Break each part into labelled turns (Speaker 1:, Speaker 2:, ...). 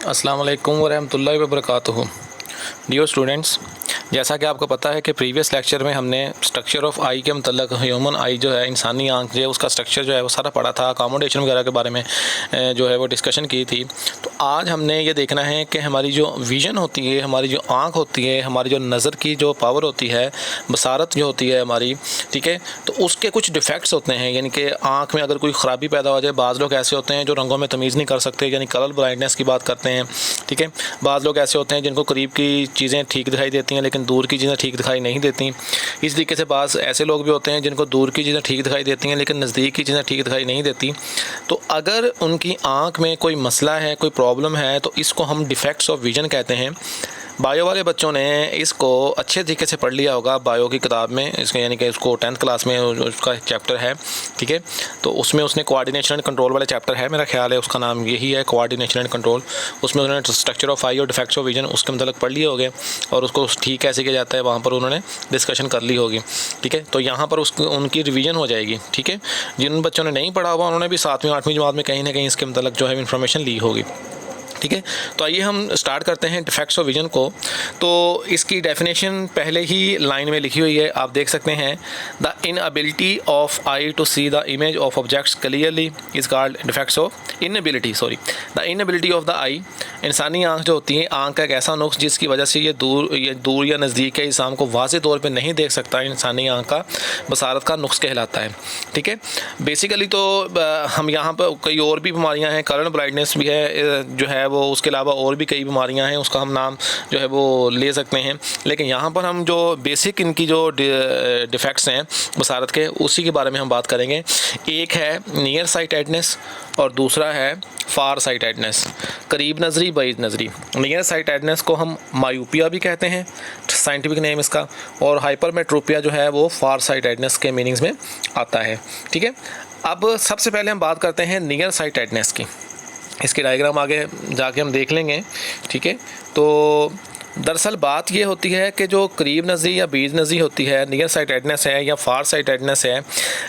Speaker 1: अस्सलाम वालेकुम वरहमतुल्लाहि वबरकातुहू। डियर स्टूडेंट्स, जैसा कि आपको पता है कि प्रीवियस लेक्चर में हमने स्ट्रक्चर ऑफ आई के मतलब ह्यूमन आई जो है, इंसानी आँख जो है, उसका स्ट्रक्चर जो है वो सारा पढ़ा था। अकोमोडेशन वगैरह के बारे में जो है वो डिस्कशन की थी। तो आज हमने ये देखना है कि हमारी जो विज़न होती है, हमारी जो आँख होती है, हमारी जो नज़र की जो पावर होती है, बसारत जो होती है हमारी, ठीक है, तो उसके कुछ डिफेक्ट्स होते हैं। यानी कि आँख में अगर कोई ख़राबी पैदा हो जाए, बाज़ लोग ऐसे होते हैं जो रंगों में तमीज़ नहीं कर सकते, यानी कलर ब्लाइंडनेस की बात करते हैं, ठीक है। बाज़ लोग ऐसे होते हैं जिनको करीब की चीज़ें ठीक दिखाई देती हैं लेकिन दूर की चीज़ें ठीक दिखाई नहीं देती। इस तरीके से बाज़ ऐसे लोग भी होते हैं जिनको दूर की चीज़ें ठीक दिखाई देती हैं लेकिन नज़दीक की चीज़ें ठीक दिखाई नहीं देती। तो अगर उनकी आँख में कोई मसला है, कोई प्रॉब्लम है, तो इसको हम डिफेक्ट्स ऑफ विज़न कहते हैं। बायो वाले बच्चों ने इसको अच्छे तरीके से पढ़ लिया होगा बायो की किताब में, इसके यानी कि उसको 10th क्लास में उसका एक चैप्टर है, ठीक है। तो उसमें उसने कोऑर्डिनेशन एंड कंट्रोल वाला चैप्टर है, मेरा ख्याल है उसका नाम यही है, कोऑर्डिनेशन एंड कंट्रोल। उसमें उन्होंने स्ट्रक्चर ऑफ आई और डिफेक्ट्स ऑफ विजन उसके मतलब पढ़ लिए होंगे और उसको ठीक कैसे किया जाता है वहाँ पर उन्होंने डिस्कशन कर ली होगी, ठीक है। तो यहाँ पर उनकी रिवीजन हो जाएगी, ठीक है। जिन बच्चों ने नहीं पढ़ा हुआ उन्होंने भी 7वीं 8वीं जमात में कहीं ना कहीं इसके मतलब जो है इन्फॉर्मेशन ली होगी, ठीक है। तो आइए हम स्टार्ट करते हैं डिफेक्ट्स ऑफ विजन को। तो इसकी डेफिनेशन पहले ही लाइन में लिखी हुई है, आप देख सकते हैं। The inability of eye to see the image of objects clearly is called defects of inability the inability of the eye. इंसानी आँख जो होती है, आँख का एक ऐसा नुक्स जिसकी वजह से ये दूर या नज़दीक के इंसान को वाज़ेह तौर पर नहीं देख सकता, इंसानी आँख का बसारत का नुक्स कहलाता है, ठीक है। बेसिकली तो हम यहाँ पर कई और भी बीमारियाँ हैं, कलर ब्लाइंडनेस भी है जो है वो, उसके अलावा और भी कई बीमारियां हैं, उसका हम नाम जो है वो ले सकते हैं। लेकिन यहाँ पर हम जो बेसिक इनकी जो डिफेक्ट्स हैं बसारत के, उसी के बारे में हम बात करेंगे। एक है नियर साइटेडनेस और दूसरा है फार साइटेडनेस, करीब नज़री बाइद नज़री। नियर साइटेडनेस को हम मायूपिया भी कहते हैं, साइंटिफिक नेम इसका, और हाइपरमेट्रोपिया जो है वो फार साइटेडनेस के मीनिंग्स में आता है, ठीक है। अब सबसे पहले हम बात करते हैं नियर साइटेडनेस की। इसकी डायग्राम आगे जाके हम देख लेंगे, ठीक है। तो दरअसल बात ये होती है कि जो करीब नज़री या बीज नज़री होती है, नियर साइटेडनेस है या फार साइटेडनेस है,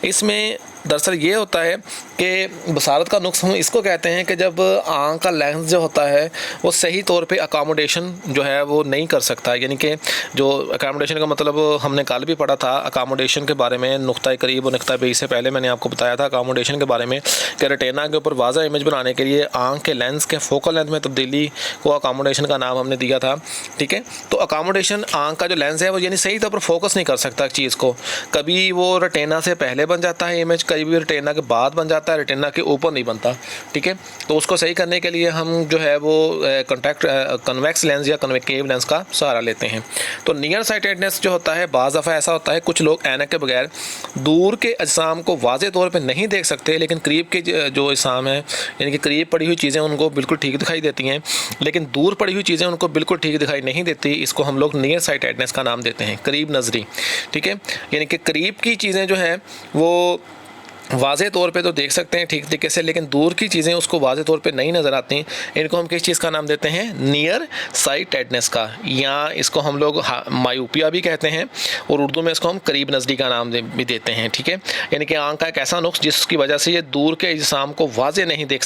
Speaker 1: इसमें दरअसल ये होता है कि बसारत का नुक्स हम इसको कहते हैं कि जब आँख का लेंस जो होता है वो सही तौर पे अकोमोडेशन जो है वो नहीं कर सकता। यानी कि जो अकोमोडेशन का मतलब हमने कल भी पढ़ा था अकोमोडेशन के बारे में, नुक्ता करीब और नुक्ता बीज से पहले मैंने आपको बताया था अकोमोडेशन के बारे में कि रेटिना के ऊपर वाज़ा इमेज बनाने के लिए आँख के लेंस के फोकल लेंथ में तब्दीली को अकोमोडेशन का नाम हमने दिया था, ठीक है। तो अकोमोडेशन आँख का जो लेंस है वो यानी सही तौर पर फोकस नहीं कर सकता चीज़ को, कभी वो रेटिना से पहले बन जाता है इमेज, कभी भी रेटिना के बाद बन जाता है, रेटिना के ऊपर नहीं बनता, ठीक है। तो उसको सही करने के लिए हम जो है वो कन्वेक्स लेंस या कन्वेकेव लेंस का सहारा लेते हैं। तो नियर साइटेडनेस जो होता है, बाज़ दफ़ा ऐसा होता है कुछ लोग ऐनक के बगैर दूर के अजसाम को वाज़े तौर पर नहीं देख सकते, लेकिन करीब के जो अजसाम है यानी कि करीब पड़ी हुई चीज़ें उनको बिल्कुल ठीक दिखाई देती हैं, लेकिन दूर पड़ी हुई चीज़ें उनको बिल्कुल ठीक दिखाई नहीं देती। इसको हम लोग नियर साइटेडनेस का नाम देते हैं, करीब नज़री, ठीक है। यानी कि करीब की चीज़ें जो हैं वो वाज़े तौर पे तो देख सकते हैं ठीक तरीके से, लेकिन दूर की चीज़ें उसको वाज़े तौर पे नहीं नज़र आती। इनको हम किस चीज़ का नाम देते हैं? नियर साइटेडनेस का, या इसको हम लोग मायूपिया भी कहते हैं और उर्दू में इसको हम करीब नज़री का नाम भी देते हैं, ठीक है। यानी कि आँख का एक ऐसा नुक्स जिसकी वजह से ये दूर के अजसाम को वाज़े नहीं देख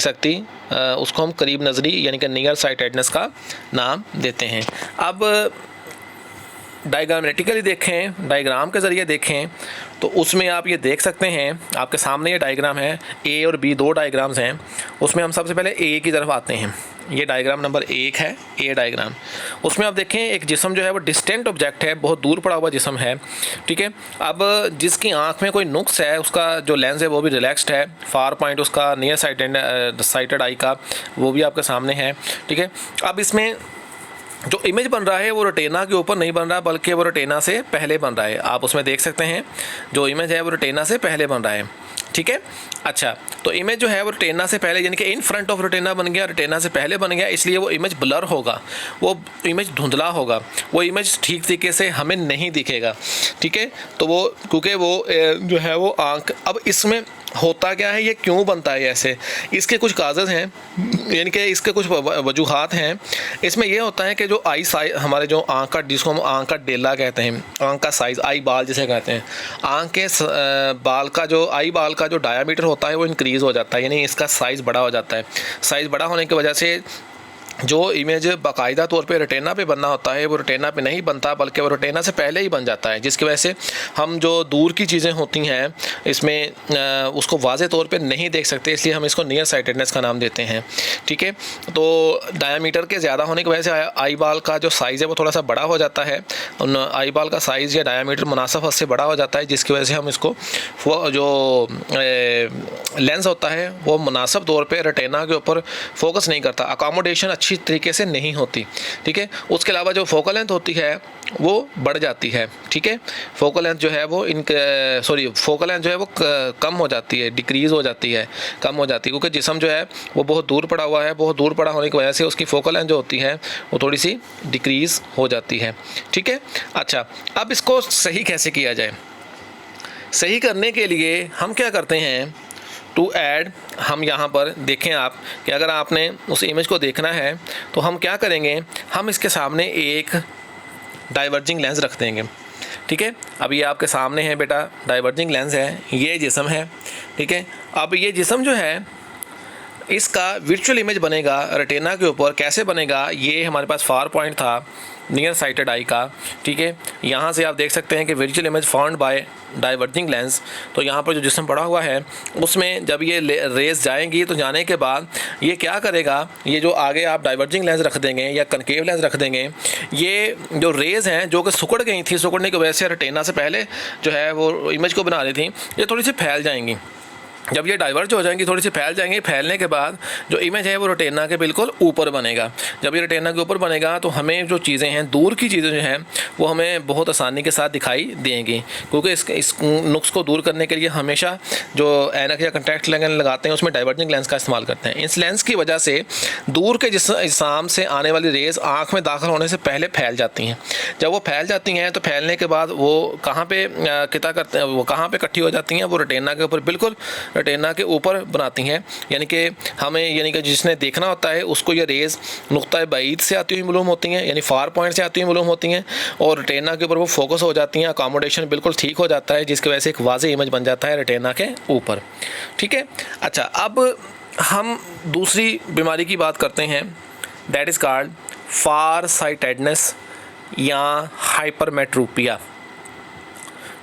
Speaker 1: सकती, उसको हम करीब नज़री यानी कि नियर साइटेडनेस का नाम देते हैं। अब डायग्रामेटिकली देखें, डायग्राम के ज़रिए देखें तो उसमें आप ये देख सकते हैं, आपके सामने ये डायग्राम है, ए और बी दो डायग्राम्स हैं। उसमें हम सबसे पहले ए की तरफ आते हैं। ये डायग्राम नंबर 1 है, ए डायग्राम। उसमें आप देखें एक जिस्म जो है वो डिस्टेंट ऑब्जेक्ट है, बहुत दूर पड़ा हुआ जिस्म है, ठीक है। अब जिसकी आँख में कोई नुक्स है, उसका जो लेंस है वो भी रिलैक्स्ड है, फार पॉइंट उसका नियर साइटेड आई का वो भी आपके सामने है, ठीक है। अब इसमें जो इमेज बन रहा है वो रेटिना के ऊपर नहीं बन रहा बल्कि वो रेटिना से पहले बन रहा है। आप उसमें देख सकते हैं जो इमेज है वो रेटिना से पहले बन रहा है, ठीक है। अच्छा, तो इमेज जो है वो रेटिना से पहले यानी कि इन फ्रंट ऑफ रेटिना बन गया, रेटिना से पहले बन गया, इसलिए वो इमेज ब्लर होगा, वो इमेज धुंधला होगा, वो इमेज ठीक तरीके से हमें नहीं दिखेगा, ठीक है। तो वो क्योंकि वो जो है वो आँख, अब इसमें होता क्या है, ये क्यों बनता है ऐसे, इसके कुछ काजेज़ हैं, यानी कि इसके कुछ वजूहात हैं। इसमें यह होता है कि जो आई साइज, हमारे जो आँख का, जिसको हम आँख का डेला कहते हैं, आँख का साइज़, आई बाल जिसे कहते हैं, आँख के बाल का जो आई बाल का जो डायामीटर होता है वो इंक्रीज़ हो जाता है, यानी इसका साइज़ बड़ा हो जाता है। साइज़ बड़ा होने की वजह से जो इमेज बाकायदा तौर पे रेटिना पे बनना होता है वो रेटिना पे नहीं बनता, बल्कि वो रेटिना से पहले ही बन जाता है, जिसकी वजह से हम जो दूर की चीज़ें होती हैं इसमें उसको वाज़े तौर पे नहीं देख सकते, इसलिए हम इसको नियर साइटेडनेस का नाम देते हैं। ठीक है, तो डायामीटर के ज़्यादा होने की वजह से आई बाल का जो साइज़ है वो थोड़ा सा बड़ा हो जाता है, आई बाल का साइज़ या डायामीटर मुनासिब हद से बड़ा हो जाता है, जिसकी वजह से हम इसको जो लेंस होता है वो मुनासिब तौर पर रेटिना के ऊपर फोकस नहीं करता, अकोमोडेशन अच्छी तरीके से नहीं होती। ठीक है, उसके अलावा जो फोकल लेंथ होती है वो बढ़ जाती है। ठीक है, फोकल लेंथ जो है वो फोकल लेंथ जो है वो कम हो जाती है, डिक्रीज़ हो जाती है, कम हो जाती है, क्योंकि जिस्म जो है वो बहुत दूर पड़ा हुआ है, बहुत दूर पड़ा होने की वजह से उसकी फोकल लेंथ जो होती है वो थोड़ी सी डिक्रीज़ हो जाती है। ठीक है, अच्छा, अब इसको सही कैसे किया जाए? सही करने के लिए हम क्या करते हैं, टू ऐड, हम यहाँ पर देखें आप कि अगर आपने उस इमेज को देखना है तो हम क्या करेंगे, हम इसके सामने एक डाइवर्जिंग लेंस रख देंगे। ठीक है, अब ये आपके सामने है बेटा, डाइवर्जिंग लेंस है, ये जिस्म है। ठीक है, अब ये जिस्म जो है इसका वर्चुअल इमेज बनेगा रेटिना के ऊपर। कैसे बनेगा, ये हमारे पास फार पॉइंट था नियर साइटेड आई का। ठीक है, यहाँ से आप देख सकते हैं कि virtual image found by diverging lens. तो यहाँ पर जो जिस्म पड़ा हुआ है उसमें जब ये रेज जाएंगी तो जाने के बाद ये क्या करेगा, ये जो आगे आप डाइवर्जिंग लेंस रख देंगे या कनकेव लेंस रख देंगे, ये जो रेज़ हैं जो कि सिकुड़ गई थी, सिकुड़ने की वजह से रेटिना से पहले जो है वो इमेज को बना रही थी, ये थोड़ी सी फैल जाएंगी। जब ये डाइवर्ज हो जाएंगी, थोड़ी सी फैल जाएंगी, फैलने के बाद जो इमेज है वो रेटिना के बिल्कुल ऊपर बनेगा। जब ये रेटिना के ऊपर बनेगा तो हमें जो चीज़ें हैं, दूर की चीज़ें जो हैं वो हमें बहुत आसानी के साथ दिखाई देंगी, क्योंकि इस नुक्स को दूर करने के लिए हमेशा जो ऐनक या कॉन्टैक्ट लेंस लगाते हैं उसमें डाइवर्जिंग लेंस का इस्तेमाल करते हैं। इस लेंस की वजह से दूर के जिस्म से आने वाली रेज़ आँख में दाखिल होने से पहले फैल जाती हैं। जब वो फैल जाती हैं तो फैलने के बाद वो कहाँ पे किता करते हैं, वो कहाँ पे इकट्ठी हो जाती हैं, वो रेटिना के ऊपर, बिल्कुल रेटिना के ऊपर बनाती हैं। यानी कि जिसने देखना होता है उसको ये रेज़ नुक्ता बाईद से आती हुई मालूम होती हैं, यानी फार पॉइंट से आती हुई मालूम होती हैं, और रेटिना के ऊपर वो फोकस हो जाती हैं, अकोमोडेशन बिल्कुल ठीक हो जाता है, जिसकी वजह से एक वाज़ेह इमेज बन जाता है रेटिना के ऊपर। ठीक है, अच्छा, अब हम दूसरी बीमारी की बात करते हैं, that is called far sightedness या हाइपरमेट्रोपिया।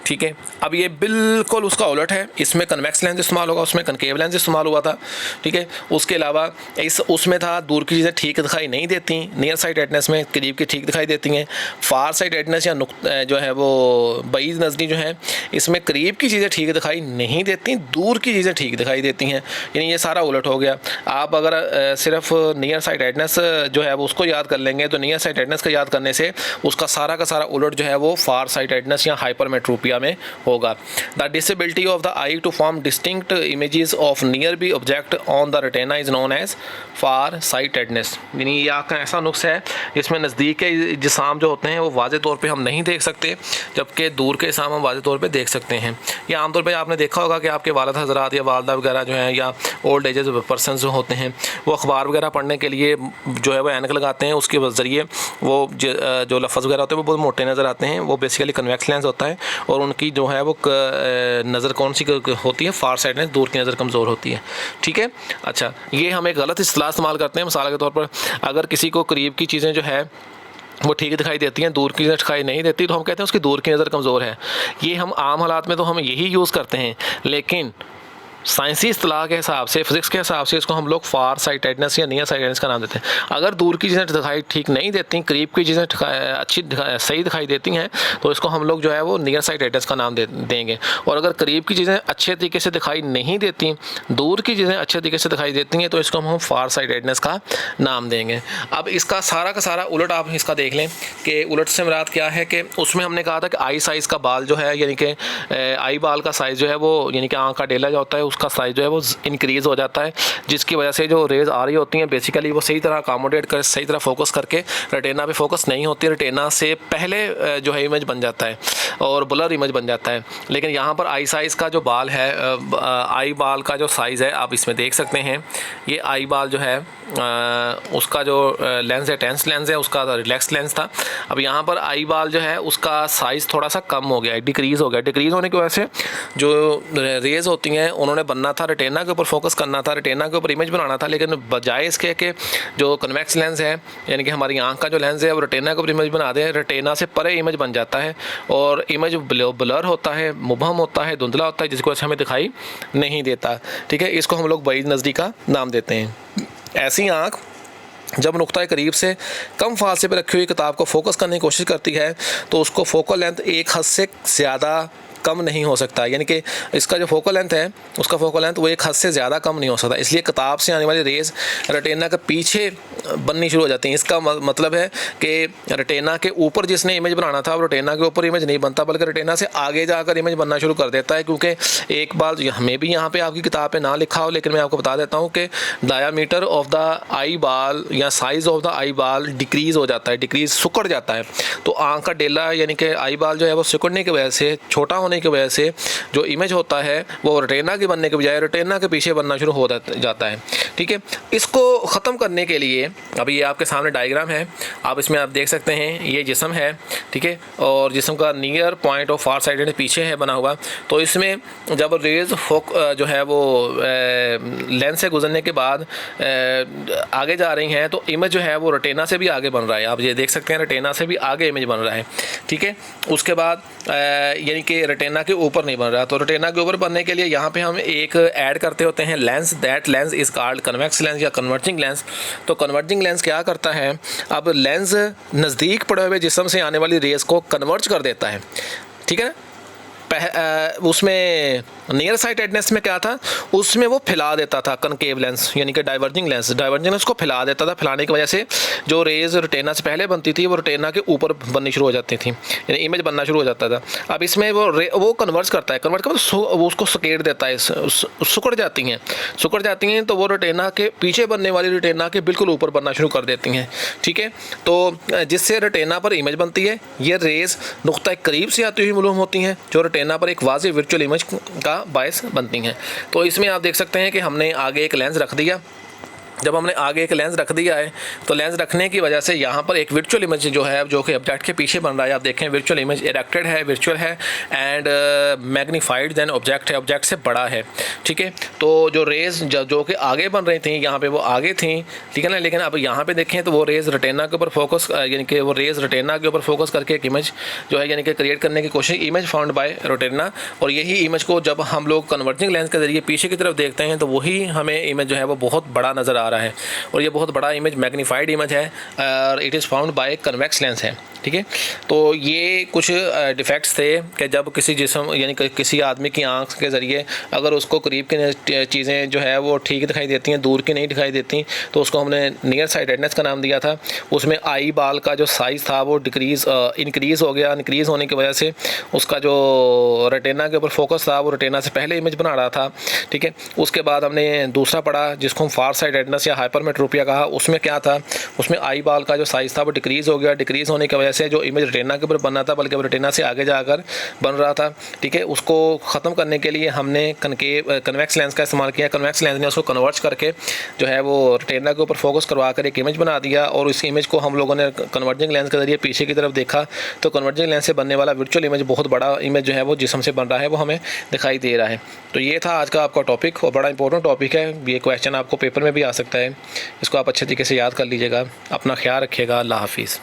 Speaker 1: ठीक है, अब ये बिल्कुल उसका उलट है, इसमें कन्वेक्स लेंस इस्तेमाल होगा, उसमें कनकेव लेंस इस्तेमाल हुआ था। ठीक है, उसके अलावा उसमें था दूर की चीज़ें ठीक दिखाई नहीं देती, नियर साइटेडनेस में करीब की ठीक दिखाई देती हैं। फार साइटेडनेस या जो है वो बईद नज़री जो है, इसमें करीब की चीज़ें ठीक दिखाई नहीं देती, दूर की चीज़ें ठीक दिखाई देती हैं, यानी ये सारा उलट हो गया। आप अगर सिर्फ नियर साइटेडनेस जो है वो उसको याद कर लेंगे तो नियर साइटेडनेस का याद करने से उसका सारा का सारा उलट जो है वो फार साइटेडनेस या हाइपरमेट्रोपिया में होगा। The disability of the eye to form distinct images of near be object on the retina is known as far sightedness. यानी ये आपका ऐसा नुक्स है जिसमें नज़दीक के जिस्म जो होते हैं वो वाज़े तौर पे हम नहीं देख सकते, जबकि दूर के जिस्म हम वाज़े तौर पे देख सकते हैं। या आमतौर पे आपने देखा होगा कि आपके वालिद हज़रात या वालदा वगैरह जो हैं या ओल्ड एजेस पर्सन जो होते हैं वो अखबार वगैरह पढ़ने के लिए जो है वो ऐनक लगाते हैं, उसके ज़रिए वो जो लफ्ज़ वगैरह होते हैं वो बहुत मोटे नज़र आते हैं। वो बेसिकली कन्वेक्स लेंस होता है और उनकी जो है वो नज़र कौन सी होती है, फार साइड में, दूर की नज़र कमज़ोर होती है। ठीक है, अच्छा, ये हम एक गलत इस्तेलाह इस्तेमाल करते हैं। मिसाल के तौर पर अगर किसी को करीब की चीज़ें जो है वो ठीक दिखाई देती हैं, दूर की नज़र दिखाई नहीं देती, तो हम कहते हैं उसकी दूर की नज़र कमज़ोर है। ये हम आम हालात में तो हम यही यूज़ करते हैं, लेकिन साइंसी इस्तेलाह के हिसाब से, फिजिक्स के हिसाब से इसको हम लोग फार साइटेडनेस या नियर साइटेडनेस का नाम देते हैं। अगर दूर की चीज़ें दिखाई ठीक नहीं देती, करीब की चीज़ें सही दिखाई देती हैं, तो इसको हम लोग जो है वो नियर साइटेडनेस का नाम देंगे। और अगर करीब की चीज़ें अच्छे तरीके से दिखाई नहीं देती, दूर की चीज़ें अच्छे तरीके से दिखाई देती हैं, तो इसको हम फार साइटेडनेस का नाम देंगे। अब इसका सारा का सारा उलट आप इसका देख लें कि उलट से मुराद क्या है कि उसमें हमने कहा था कि आई साइज़ का बाल जो है, यानी कि आई बाल का साइज़ जो है वो, यानी कि आँख का डेला जो होता है उसका साइज़ जो है वो इंक्रीज़ हो जाता है, जिसकी वजह से जो रेज़ आ रही होती हैं बेसिकली वो सही तरह अकोमोडेट कर सही तरह फोकस करके रेटिना पे फोकस नहीं होती, रेटिना से पहले जो है इमेज बन जाता है और ब्लर इमेज बन जाता है। लेकिन यहाँ पर आई साइज़ का जो बाल है, आई बाल का जो साइज़ है आप इसमें देख सकते हैं। ये आई बाल जो है उसका जो लेंस है टेंस लेंस है, उसका रिलैक्स लेंस था। अब यहाँ पर आई बाल जो है उसका साइज़ थोड़ा सा कम हो गया है, डिक्रीज़ हो गया। डिक्रीज़ होने की वजह से जो रेज़ होती हैं उन्होंने बनना था रेटिना के ऊपर फोकस करना था, रेटिना के ऊपर इमेज बनाना था, लेकिन बजाय इसके कि जो कन्वेक्स लेंस है यानी कि हमारी आँख का जो लेंस है वो रेटिना के ऊपर इमेज बना दे, रेटिना से परे इमेज बन जाता है और इमेज ब्लर होता है, मुबहम होता है, धुंधला होता है, जिसकी वजह से हमें दिखाई नहीं देता। ठीक है, इसको हम लोग बईद नज़री का नाम देते हैं। ऐसी आँख जब नुक्ता करीब से कम फासले पर रखी हुई किताब को फोकस करने की कोशिश करती है तो उसको फोकल लेंथ एक हद से ज़्यादा कम नहीं हो सकता, यानी कि इसका जो फोकल लेंथ है उसका फोकल लेंथ वो एक हद से ज़्यादा कम नहीं हो सकता। इसलिए किताब से आने वाली रेज़ रेटिना के पीछे बननी शुरू हो जाती हैं। इसका मतलब है कि रेटिना के ऊपर जिसने इमेज बनाना था वो रेटिना के ऊपर इमेज नहीं बनता, बल्कि रेटिना से आगे जाकर इमेज बनना शुरू कर देता है। क्योंकि एक बार हमें भी यहाँ पे आपकी किताब पे ना लिखा हो, लेकिन मैं आपको बता देता हूँ कि डायामीटर ऑफ द आई बाल या साइज़ ऑफ द आई बाल डिक्रीज़ हो जाता है, डिक्रीज़ सिकुड़ जाता है। तो आँख का डेला यानी कि आई बाल जो है वो सिकुड़ने की वजह से, छोटा होने की वजह से जो इमेज होता है वो रेटिना के बनने के बजाय रेटिना के पीछे बनना शुरू हो जाता है। ठीक है, इसको ख़त्म करने के लिए अभी ये आपके सामने डायग्राम है, आप इसमें आप देख सकते हैं ये जिस्म है। ठीक है, और जिस्म का near point of far side पीछे है बना हुआ। तो इसमें जब रेज़ जो है वो लेंस से गुजरने के बाद आगे जा रही हैं तो इमेज जो है वो रेटिना से भी आगे बन रहा है। आप ये देख सकते हैं रेटिना से भी आगे इमेज बन रहा है। ठीक है, उसके बाद यानी कि रेटिना के ऊपर नहीं बन रहा। तो रेटिना के ऊपर बनने के लिए यहाँ पे हम एक ऐड करते होते हैं lens, that lens is called convex lens या कन्वर्जिंग लेंस। तो कन्वर्जिंग लेंस क्या करता है, अब लेंस नज़दीक पड़े हुए जिस्म से आने वाली रेज़ को कन्वर्ज कर देता है। ठीक है, उसमें नियर साइटेडनेस में क्या था, उसमें वो फैला देता था कनकेव लेंस यानी कि डाइवर्जिंग लेंस को फैला देता था। फैलाने की वजह से जो रेज़ रेटिना से पहले बनती थी वो रेटिना के ऊपर बननी शुरू हो जाती थी, यानी इमेज बनना शुरू हो जाता था। अब इसमें वो कन्वर्ज करता है, कन्वर्ट कर वो उसको सकेट देता है, सिकुड़ जाती हैं तो वो रेटिना के पीछे बनने वाली रेटिना के बिल्कुल ऊपर बनना शुरू कर देती हैं। ठीक है, तो जिससे रेटिना पर इमेज बनती है। ये रेज़ नुक्ता करीब से आती हुई मालूम होती हैं जो रेटिना पर एक वाज़ेह वर्चुअल इमेज का बायस बनती हैं। तो इसमें आप देख सकते हैं कि हमने आगे एक लेंस रख दिया। जब हमने आगे एक लेंस रख दिया है तो लेंस रखने की वजह से यहाँ पर एक वर्चुअल इमेज जो है जो कि ऑब्जेक्ट के पीछे बन रहा है। आप देखें वर्चुअल इमेज इरेक्टेड है, वर्चुअल है एंड मैग्नीफाइड देन ऑब्जेक्ट है, ऑब्जेक्ट से बड़ा है। ठीक है, तो जो रेज़ जो कि आगे बन रही थी यहाँ पे वो आगे थी, ठीक है ना, लेकिन अब यहाँ पे देखें तो वो रेज़ रेटिना के ऊपर फोकस यानी कि वो रेज़ रेटिना के ऊपर फोकस करके एक इमेज जो है यानी कि क्रिएट करने की कोशिश, इमेज फाउंड बाय रेटिना। और यही इमेज को जब हम लोग कन्वर्जिंग लेंस के ज़रिए पीछे की तरफ देखते हैं तो वही हमें इमेज जो है वो बहुत बड़ा नज़र आ रहा है और ये बहुत बड़ा इमेज मैग्नीफाइड इमेज है और it is found by convex lens है। ठीक है, तो ये कुछ डिफेक्ट्स थे कि जब किसी जिस्म यानी किसी आदमी की आंख के ज़रिए अगर उसको करीब की चीज़ें जो है वो ठीक दिखाई देती हैं, दूर की नहीं दिखाई देती, तो उसको हमने नियर साइटेडनेस का नाम दिया था। उसमें आई बाल का जो साइज़ था वो इंक्रीज़ हो गया। इंक्रीज़ होने की वजह से उसका जो रेटिना के ऊपर फोकस था वो रेटिना से पहले इमेज बना रहा था। ठीक है, उसके बाद हमने दूसरा पढ़ा जिसको हम फार साइटेडनेस या हाइपरमेट्रोपिया कहा। उसमें क्या था, उसमें आई बाल का जो साइज़ था वो डिक्रीज़ हो गया। डिक्रीज़ होने की वजह से जो इमेज रेटिना के ऊपर बनना था बल्कि रेटिना से आगे जाकर बन रहा था। ठीक है, उसको ख़त्म करने के लिए हमने कन्वेक्स लेंस का इस्तेमाल किया। कन्वेक्स लेंस ने उसको कन्वर्ट करके जो है वो रेटिना के ऊपर फोकस करवा कर एक इमेज बना दिया और इस इमेज को हम लोगों ने कन्वर्जिंग लेंस के ज़रिए पीछे की तरफ देखा तो कन्वर्जिंग लेंस से बनने वाला वर्चुअल इमेज, बहुत बड़ा इमेज जो है वो जिस्म से बन रहा है, वो हमें दिखाई दे रहा है। तो ये था आज का आपका टॉपिक और बड़ा इंपॉर्टेंट टॉपिक है। ये क्वेश्चन आपको पेपर में भी आ सकता है, इसको आप अच्छे तरीके से याद कर लीजिएगा। अपना ख्याल रखिएगा। अल्लाह हाफिज़।